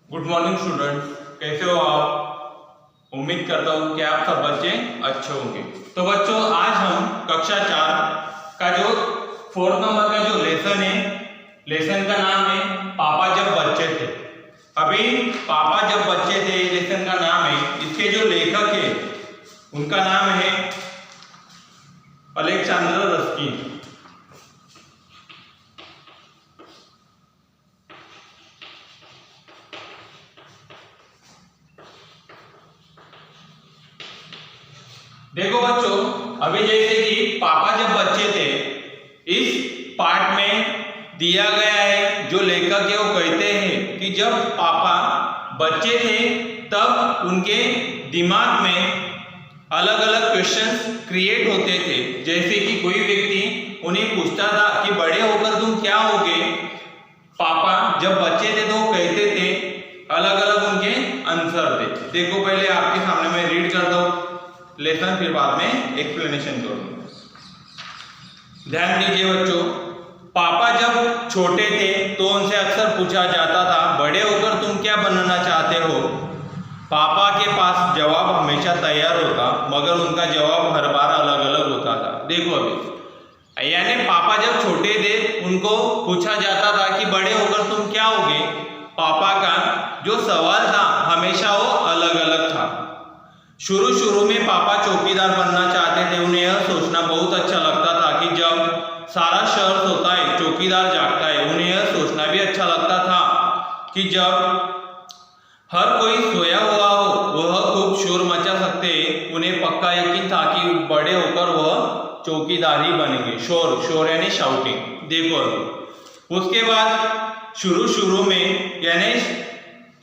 Good morning students, कैसे हो आप। उम्मीद करता हूँ कि आप सब बच्चे अच्छे होंगे। तो बच्चों, आज हम कक्षा 4 का जो 4th नंबर का जो लेसन है, लेसन का नाम है पापा जब बच्चे थे। अभी पापा जब बच्चे थे लेसन का नाम है। इसके जो लेखक है उनका नाम है अलेक्जेंडर रस्किन। देखो बच्चों, अभी जैसे कि पापा जब बच्चे थे, इस पार्ट में दिया गया है, जो लेखक है वो कहते हैं कि जब पापा बच्चे थे तब उनके दिमाग में अलग अलग क्वेश्चंस क्रिएट होते थे। जैसे कि कोई व्यक्ति उन्हें पूछता था कि बड़े होकर तुम क्या होगे। पापा जब बच्चे थे तो वो कहते थे, अलग अलग उनके आंसर थे। देखो, पहले आपके सामने मैं रीड करता हूँ लेसन, फिर बाद में एक्सप्लेनेशन करूंगा। ध्यान दीजिए बच्चों, पापा जब छोटे थे तो उनसे अक्सर पूछा जाता था, बड़े होकर तुम क्या बनना चाहते हो। पापा के पास जवाब हमेशा तैयार होता, मगर उनका जवाब हर बार अलग अलग होता था। देखो अभी, यानी पापा जब छोटे थे उनको पूछा जाता था कि बड़े होकर तुम क्या होगे। पापा का जो सवाल था हमेशा वो अलग अलग था। शुरू में पापा चौकीदार बनना चाहते थे। उन्हें यह सोचना बहुत अच्छा लगता था कि जब सारा शहर सोता है चौकीदार जागता है। उन्हें यह सोचना भी अच्छा लगता था कि जब हर कोई सोया हुआ हो वह खूब शोर मचा सकते हैं। उन्हें पक्का यकीन था कि बड़े होकर वह चौकीदार ही बनेंगे। शोर यानी शाउटिंग। देखो, उसके बाद शुरू में यानी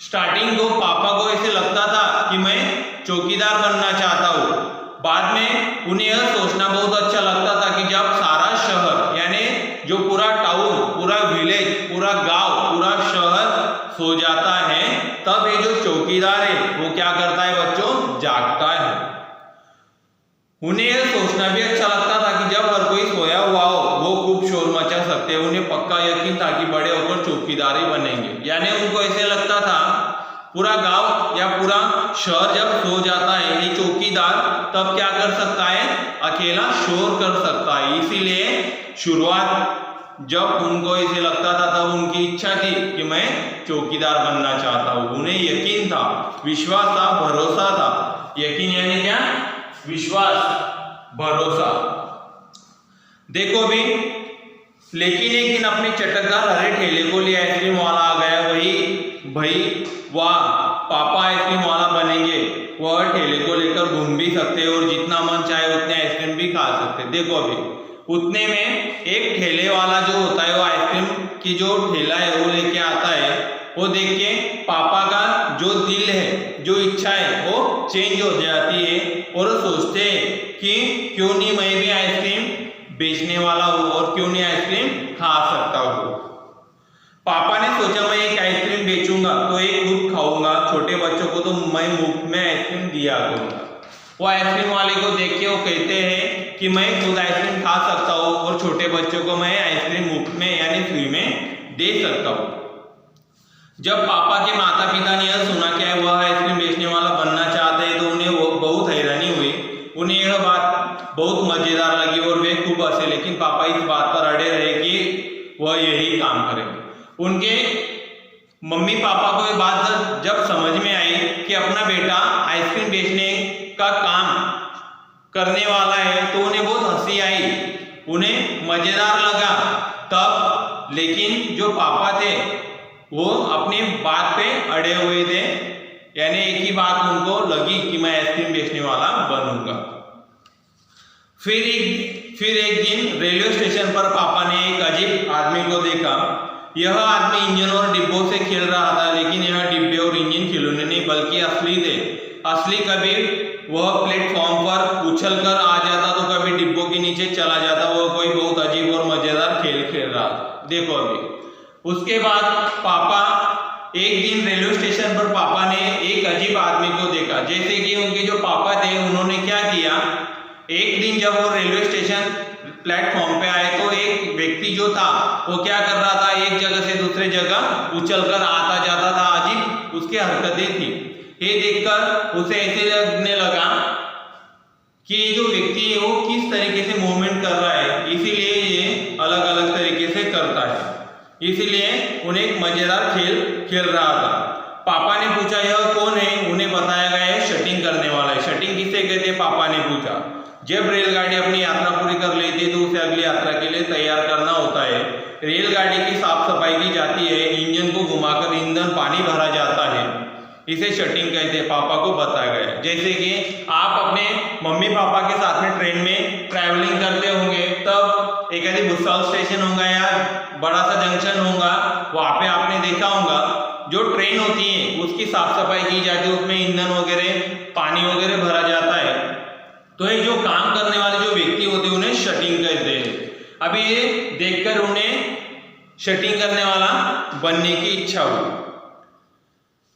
स्टार्टिंग को पापा को ऐसे लगता था कि मैं चौकीदार बनना चाहता हूँ। बाद में उन्हें यह सोचना बहुत अच्छा लगता था कि जब सारा शहर यानी जो पूरा टाउन, पूरा विलेज, पूरा गांव, पूरा शहर सो जाता है, तब ये जो चौकीदार है वो क्या करता है बच्चों, जागता है। उन्हें यह सोचना भी अच्छा लगता था कि जब हर कोई सोया हुआ हो वो खूब शोर मचा सकते हैं। उन्हें पक्का यकीन था कि बड़े होकर चौकीदार ही बनेंगे। यानी उनको ऐसे लगता था पूरा गांव या पूरा शहर जब सो जाता है ये चौकीदार तब क्या कर सकता है, अकेला शोर कर सकता है। इसीलिए शुरुआत जब उनको ऐसे लगता था तब उनकी इच्छा थी कि मैं चौकीदार बनना चाहता हूँ। उन्हें यकीन था, विश्वास था, भरोसा था। यकीन यानी क्या, विश्वास, भरोसा। देखो भी, लेकिन एक दिन अपने चटकदार हरे ठेले को लिए आइसक्रीम वाला आ गया। वही भाई, वाह, पापा आइसक्रीम वाला बनेंगे। वह ठेले को लेकर घूम भी सकते और जितना मन चाहे उतने आइसक्रीम भी खा सकते। देखो अभी, उतने में एक ठेले वाला जो होता है वो आइसक्रीम की जो ठेला है वो लेके आता है। वो देख के पापा का जो दिल है, जो इच्छा है वो चेंज हो जाती है और सोचते हैं कि क्यों नहीं मैं भी आइसक्रीम बेचने वाला हूँ और क्यों नहीं आइसक्रीम खा सकता हूँ। पापा ने सोचा मैं एक आइसक्रीम बेचूंगा तो एक खुद खाऊंगा, छोटे बच्चों को तो मैं मुफ्त में आइसक्रीम दिया करूंगा। वो आइसक्रीम वाले को देख के वो कहते हैं कि मैं खुद आइसक्रीम खा सकता हूँ और छोटे बच्चों को मैं आइसक्रीम मुफ्त में यानी फ्री में दे सकता हूँ। जब पापा के माता पिता ने यह सुना कि वह आइसक्रीम बेचने वाला बनना चाहते हैं तो उन्हें वो बहुत हैरानी हुई। उन्हें यह बात बहुत मजेदार लगी और वे खूब हंसे। लेकिन पापा इस बात पर अड़े रहे कि वह यही काम करेंगे। उनके मम्मी पापा को ये बात जब समझ में आई कि अपना बेटा आइसक्रीम बेचने का काम करने वाला है तो उन्हें बहुत हंसी आई, उन्हें मजेदार लगा तब। लेकिन जो पापा थे वो अपनी बात पे अड़े हुए थे, यानी एक ही बात उनको लगी कि मैं आइसक्रीम बेचने वाला बनूंगा। फिर एक दिन रेलवे स्टेशन पर पापा ने एक अजीब आदमी को देखा। यह आदमी इंजन और डिब्बों से खेल रहा था, लेकिन यह डिब्बे और इंजन खिलौने नहीं बल्कि असली थे। असली कभी वह प्लेटफॉर्म पर उछल कर आ जाता तो कभी डिब्बों के नीचे चला जाता। वह कोई बहुत अजीब और मजेदार खेल खेल रहा था। देखो अभी, उसके बाद पापा एक दिन रेलवे स्टेशन पर पापा ने एक अजीब आदमी को देखा। जैसे कि उनके जो पापा थे उन्होंने क्या किया, एक दिन जब वो रेलवे स्टेशन प्लेटफॉर्म पे आए तो एक व्यक्ति जो था वो क्या कर रहा था, एक जगह से दूसरे जगह उछलकर आता जाता था। अजीब उसकी हरकतें थी, ये देखकर उसे ऐसे लगने लगा कि ये जो व्यक्ति है वो किस तरीके से मूवमेंट कर रहा है, इसीलिए ये अलग अलग तरीके से करता है। इसीलिए उन्हें एक मजेदार खेल खेल रहा था। पापा ने पूछा यह कौन है? उन्हें बताया गया है शटिंग करने वाला है। शटिंग किसे कहते हैं? पापा ने पूछा। जब रेलगाड़ी अपनी यात्रा पूरी कर लेती है तो उसे अगली यात्रा के लिए तैयार करना होता है। रेलगाड़ी की साफ सफाई की जाती है, इंजन को घुमाकर ईंधन पानी भरा जाता है, इसे शटिंग कहते हैं। पापा को बताया गया। जैसे कि आप अपने मम्मी पापा के साथ में ट्रेन में ट्रैवलिंग करते होंगे, तब एक आदि भुसावल स्टेशन होगा या बड़ा सा जंक्शन होगा, वहां पे आपने देखा होगा जो ट्रेन होती है उसकी साफ सफाई की जाती है, उसमें ईंधन वगैरह पानी वगैरह भरा जाता है। तो ये जो काम करने वाले जो व्यक्ति होते हैं उन्हें शटिंग कहते हैं। अभी ये देखकर उन्हें शटिंग करने वाला बनने की इच्छा हुई।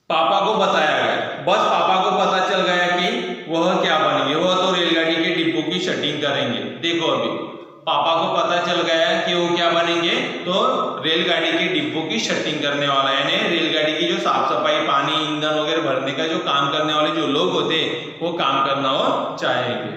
पापा को बताया गया। बस पापा को पता चल गया कि वह क्या बनेंगे, वह तो रेलगाड़ी के डिब्बों की शटिंग करेंगे। देखो अभी पापा को पता चल गया कि वो क्या बनेंगे, तो रेलगाड़ी के डिब्बों की शटिंग करने वाला है, यानी रेलगाड़ी की जो साफ सफाई पानी ईंधन वगैरह भरने का जो काम करने वाले जो लोग होते हैं वो काम करना वो चाहेंगे।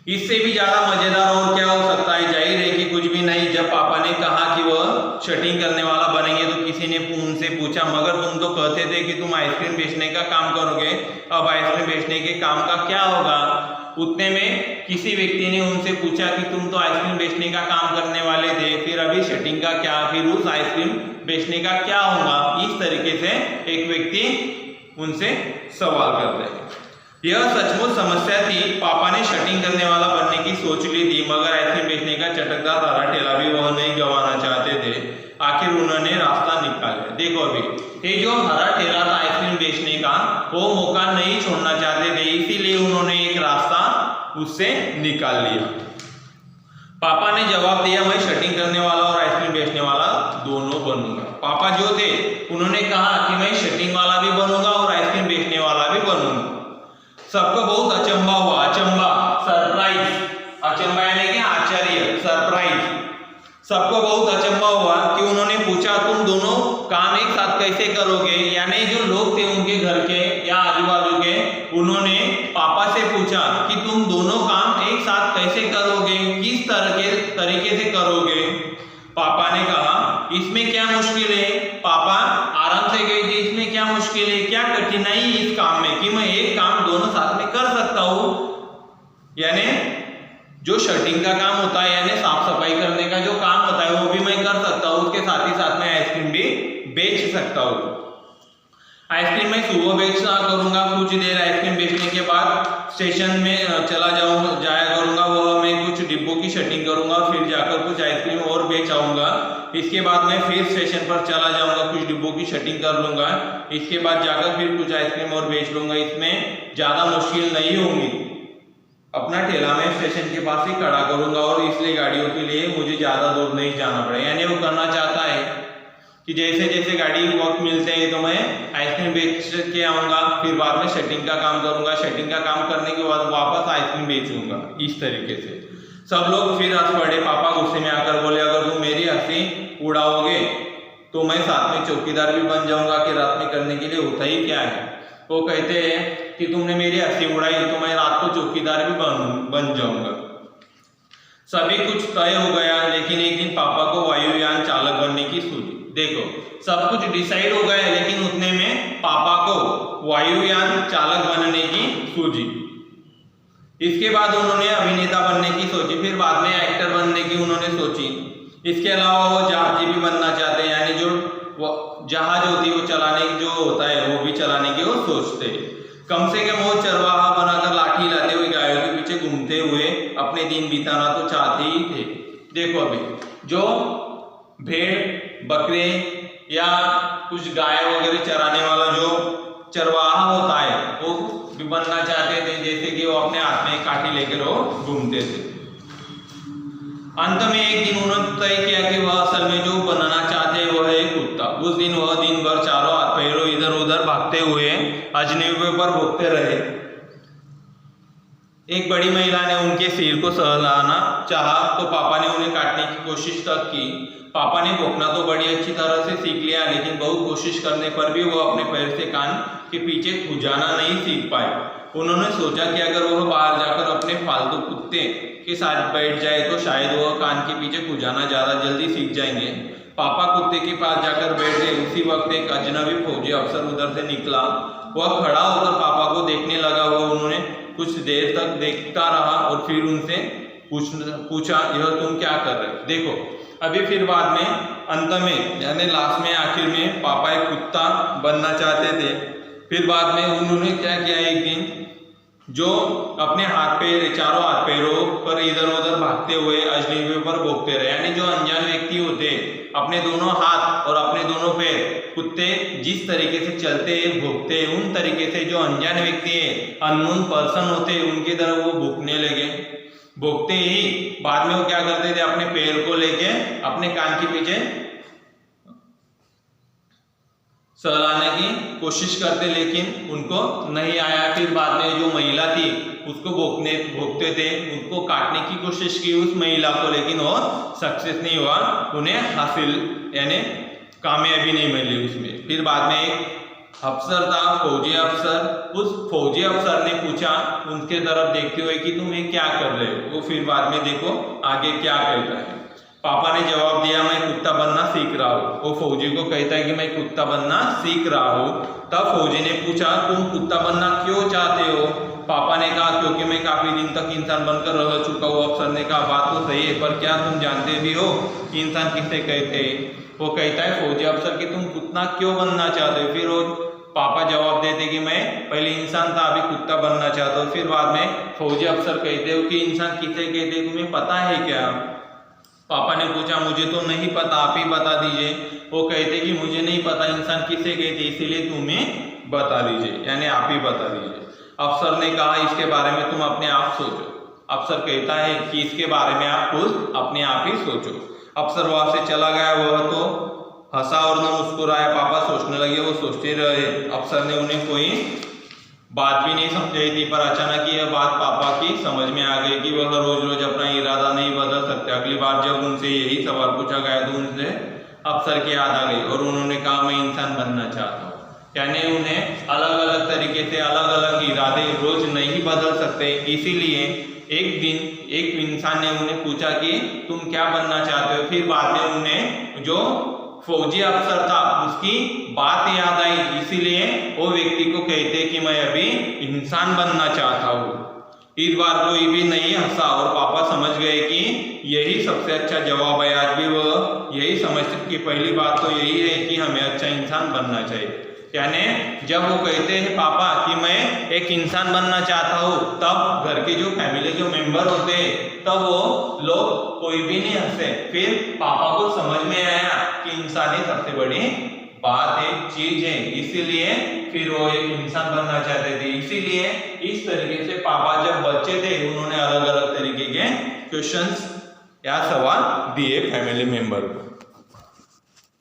इससे भी ज्यादा मजेदार और क्या हो सकता है? जाहिर है कि कुछ भी नहीं। जब पापा ने कहा कि वह शटिंग करने वाला बनेंगे तो किसी ने उनसे पूछा मगर तुम तो कहते थे कि तुम आइसक्रीम बेचने का काम करोगे, अब आइसक्रीम बेचने के काम का क्या होगा? उतने में किसी व्यक्ति ने उनसे पूछा कि तुम तो आइसक्रीम बेचने का काम करने वाले थे, फिर अभी शटिंग का क्या, फिर उस आइसक्रीम बेचने का क्या होगा? इस तरीके से एक व्यक्ति उनसे सवाल करते हैं। यह सचमुच समस्या थी। पापा ने शटिंग करने वाला बनने की सोच ली थी, मगर आइसक्रीम बेचने का चटकदार हरा ठेला भी वह नहीं गंवाना चाहते थे। आखिर उन्होंने रास्ता निकाला। देखो अभी ये जो हरा ठेला था आइसक्रीम बेचने का, वो मौका नहीं छोड़ना चाहते थे, इसीलिए उन्होंने एक रास्ता उससे निकाल लिया। पापा ने जवाब दिया मैं शटिंग करने वाला और आइसक्रीम बेचने वाला दोनों बनूंगा। पापा जो थे उन्होंने कहा कि मैं शटिंग वाला भी बनूंगा और आइसक्रीम बेचने वाला भी बनूंगा। सबको बहुत अचंभा हुआ। अचंभा, सरप्राइज, अचंभा यानी कि आश्चर्य, सरप्राइज। सबको बहुत अचंभा हुआ कि उन्होंने पूछा तुम दोनों काम एक साथ कैसे करोगे? यानी जो लोग थे उनके घर के या आजू बाजू के, उन्होंने पापा से पूछा कि तुम दोनों काम एक साथ कैसे करोगे, किस तरह के तरीके से करोगे? पापा ने कहा इसमें क्या मुश्किल है? पापा आराम से गए थे, इसमें क्या मुश्किल है, क्या कठिनाई है इस काम में कि मैं एक काम दोनों साथ में कर सकता हूं? यानी जो शटिंग का काम होता है यानी साफ सफाई करने का जो काम होता है वो भी मैं कर सकता हूँ, उसके साथ ही साथ में आइसक्रीम भी बेच सकता हूँ। आइसक्रीम मैं सुबह बेचा करूंगा, कुछ देर आइसक्रीम बेचने के बाद स्टेशन में जाया करूंगा, वह मैं कुछ डिब्बों की शटिंग करूंगा, फिर जाकर कुछ आइसक्रीम और बेच आऊंगा। इसके बाद मैं फिर स्टेशन पर चला जाऊंगा, कुछ डिब्बों की शटिंग कर लूंगा, इसके बाद जाकर फिर कुछ आइसक्रीम और बेच लूंगा। इसमें ज्यादा मुश्किल नहीं होगी। अपना ठेला में स्टेशन के पास ही खड़ा करूंगा और इसलिए गाड़ियों के लिए मुझे ज्यादा दूर नहीं जाना पड़ेगा। यानी वो करना चाहता है कि जैसे जैसे गाड़ी वक्त मिलते हैं तो मैं आइसक्रीम बेच के आऊंगा, फिर बाद में शटिंग का काम करूंगा, शटिंग का काम करने के बाद वापस आइसक्रीम बेचूंगा। इस तरीके से सब लोग फिर हंस पड़े। पापा गुस्से में आकर बोले अगर तुम मेरी हंसी उड़ाओगे तो मैं साथ में चौकीदार भी बन जाऊंगा कि रात में करने के लिए होता ही क्या है। वो कहते हैं कि तुमने मेरी हंसी उड़ाई तो मैं रात को चौकीदार भी बन जाऊंगा। सभी कुछ तय हो गया, लेकिन एक दिन पापा को वायुयान चालक बनने की सूझी। देखो सब कुछ डिसाइड हो गया, लेकिन उतने में पापा को वायुयान चालक बनने की सूझी। इसके बाद उन्होंने अभिनेता बनने की सोची, फिर बाद में एक्टर बनने की उन्होंने सोची। इसके अलावा वो जहाजी भी बनना चाहते हैं, यानी जो जहाज होती है वो चलाने जो होता है वो भी चलाने की वो सोचते। कम से कम वो चरवाहा बनाकर लाठी लाते हुए गायों के पीछे घूमते हुए अपने दिन बिताना तो चाहते ही थे। देखो अभी जो भेड़ बकरे या कुछ गाय वगैरह चराने वाला जो चरवाहा होता है वो भी बनना चाहते थे, जैसे कि वो अपने हाथ में काठी लेकर वो घूमते थे। अंत में एक दिन उन्होंने तय किया कि वह असल में जो बनना चाहते हैं वह है कुत्ता। उस दिन वह दिन भर चारों हाथ पैरों इधर उधर भागते हुए अजनबियों पर भोगते रहे। एक बड़ी महिला ने उनके सिर को सहलाना चाहा तो पापा ने उन्हें काटने की कोशिश तक की। पापा ने भौंकना तो बड़ी अच्छी तरह से सीख लिया, लेकिन बहुत कोशिश करने पर भी वो अपने पैर से कान के पीछे खुजाना नहीं सीख पाए। उन्होंने सोचा कि अगर वह बाहर जाकर अपने फालतू कुत्ते के साथ बैठ जाए तो शायद वह कान के पीछे खुजाना ज़्यादा जल्दी सीख जाएंगे। पापा कुत्ते के पास जाकर बैठ गए। उसी वक्त एक अजनबी फौजी अफसर उधर से निकला। वह खड़ा होकर पापा को देखने लगा। वह उन्होंने कुछ देर तक देखता रहा और फिर उनसे पूछा, यह तुम क्या कर रहे हो? देखो अभी फिर बाद में अंत में यानी लास्ट में आखिर में पापा एक कुत्ता बनना चाहते थे। फिर बाद में उन्होंने क्या किया, एक दिन जो अपने हाथ पैर चारों हाथ पैरों पर इधर उधर भागते हुए अजनबियों पर भौंकते रहे। यानी जो अनजान व्यक्ति होते अपने दोनों हाथ और अपने दोनों पैर कुत्ते जिस तरीके से चलते भौंकते उन तरीके से जो अनजान व्यक्ति है अननोन पर्सन होते उनकी तरह वो भौंकने लगे। भौंकते ही बाद में वो क्या करते थे, अपने पैर को लेके अपने कान के पीछे सहलाने की कोशिश करते, लेकिन उनको नहीं आया। फिर बाद में जो महिला थी उसको भौंकते थे, उसको काटने की कोशिश की उस महिला को, लेकिन वो सक्सेस नहीं हुआ, उन्हें हासिल यानी कामयाबी नहीं मिली उसमें। फिर बाद में एक अफसर था, फौजी अफसर। उस फौजी अफसर ने पूछा उनके तरफ देखते हुए कि तुम ये क्या कर रहे हो? वो फिर बाद में देखो आगे क्या कहता है। पापा ने जवाब दिया, मैं कुत्ता बनना सीख रहा हूँ। वो फौजी को कहता है कि मैं कुत्ता बनना सीख रहा हूँ। तब फौजी ने पूछा, तुम कुत्ता बनना क्यों चाहते हो? पापा ने कहा, क्योंकि मैं काफी दिन तक इंसान बनकर रह चुका हूँ। अफसर ने कहा, बात तो सही है, पर क्या तुम जानते भी हो कि इंसान किसे कहते हैं? वो कहता है फौजी अफसर कि तुम कुत्ता क्यों बनना चाहते हो? फिर वो पापा जवाब देते कि मैं पहले इंसान था, अभी कुत्ता बनना चाहता हूँ। फिर बाद में फौजी अफसर कहते हो कि इंसान किसे कहते, तुम्हें पता है क्या? पापा ने पूछा, मुझे तो नहीं पता, आप ही बता दीजिए। वो कहते कि मुझे नहीं पता इंसान किसे कहते, इसीलिए तुम्हें बता दीजिए, यानी आप ही बता दीजिए। अफसर ने कहा, इसके बारे में तुम अपने आप सोचो। अफसर कहता है कि इसके बारे में आप खुद अपने आप ही सोचो। अफसर वहां से चला गया। वह तो हंसा और न मुस्कुराया। पापा सोचने लगे, वो सोचते रहे। अफसर ने उन्हें कोई बात भी नहीं समझाई थी, पर अचानक यह बात पापा की समझ में आ गई कि वह रोज रोज अपना इरादा नहीं बदल सकते। अगली बार जब उनसे यही सवाल पूछा गया तो उनसे अफसर की याद आ गई और उन्होंने कहा, मैं इंसान बनना चाहता हूँ। यानी उन्हें अलग अलग तरीके से अलग अलग इरादे रोज नहीं बदल सकते। इसीलिए एक दिन एक इंसान ने उन्हें पूछा कि तुम क्या बनना चाहते हो? फिर बाद में उन्हें जो फौजी अफसर था उसकी बात याद आई, इसीलिए वो व्यक्ति को कहते कि मैं अभी इंसान बनना चाहता हूँ। इस बार कोई भी नहीं हंसा और पापा समझ गए कि यही सबसे अच्छा जवाब है। आज भी वो यही समझते कि पहली बात तो यही है कि हमें अच्छा इंसान बनना चाहिए। यानी जब वो कहते हैं पापा कि मैं एक इंसान बनना चाहता हूँ, तब घर के जो फैमिली जो मेंबर होते हैं तब वो लोग कोई भी नहीं हंसे। फिर पापा को समझ में आया कि इंसान ही सबसे बड़ी बात है, चीज है, इसीलिए फिर वो एक इंसान बनना चाहते थे। इसीलिए इस तरीके से पापा जब बच्चे थे उन्होंने अलग अलग तरीके के क्वेश्चंस या सवाल दिए फैमिली मेंबर को।